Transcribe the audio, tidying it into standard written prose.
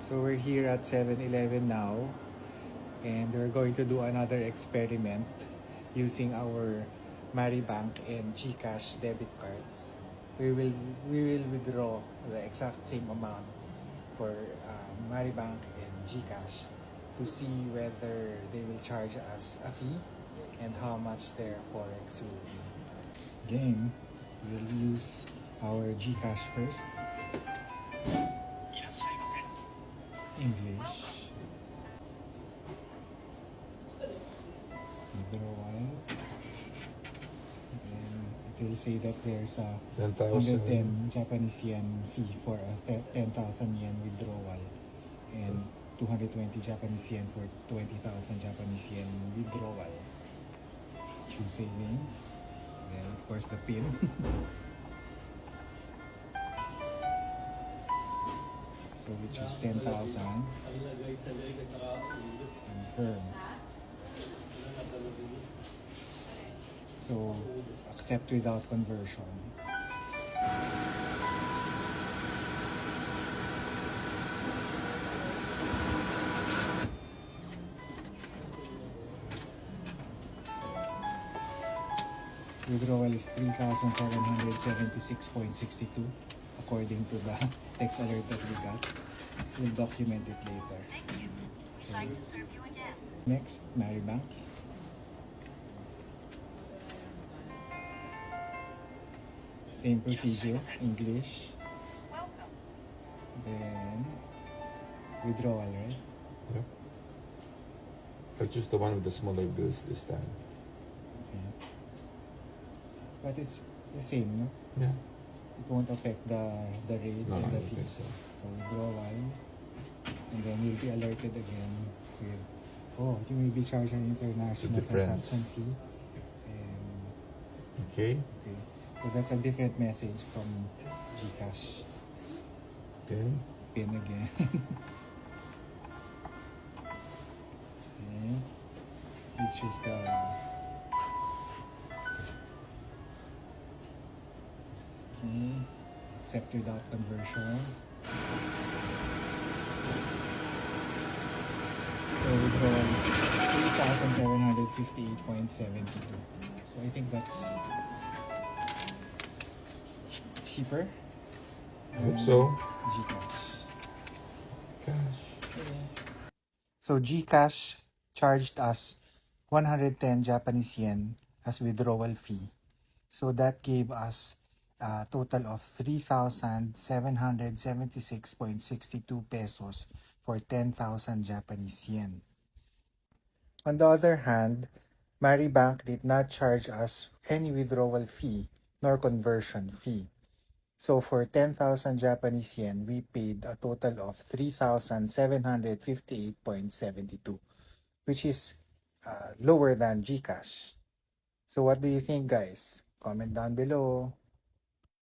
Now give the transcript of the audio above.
So we're here at 7-Eleven now, and we're going to do another experiment using our Maribank and GCash debit cards. We will withdraw the exact same amount for Maribank and GCash to see whether they will charge us a fee and how much their forex will be. Again, we'll use our GCash first. English. Withdrawal. And it will say that there's a 110 Japanese yen fee for a 10,000 yen withdrawal and 220 Japanese yen for 20,000 Japanese yen withdrawal. Choose savings. Then of course the PIN. So we choose 10,000. Confirm. So accept without conversion. Withdrawal is 3,776.62 according to the text alert that we got. We'll document it later. Thank you. We'd like to serve you again. Next, Maribank. Same procedure, English. Welcome. Then withdrawal, right? Yeah. I'll choose the one with the smaller bills this time. Okay. But it's the same, no? Yeah. It won't affect the rate No, and I the don't think fees. so. So withdrawal, and then you'll be alerted again with, oh, you may be charged an international The difference. transaction fee. And Okay. okay, so that's a different message from GCash. Then PIN again. Okay, we choose the accept without conversion. So withdrawal is 3,758.72. So I think that's cheaper. I hope so. GCash. Cash. So GCash charged us 110 Japanese yen as withdrawal fee. So that gave us a total of 3,776.62 pesos for 10,000 Japanese yen. On the other hand, Maribank did not charge us any withdrawal fee nor conversion fee. So for 10,000 Japanese yen, we paid a total of 3,758.72, which is lower than GCash. So what do you think, guys? Comment down below.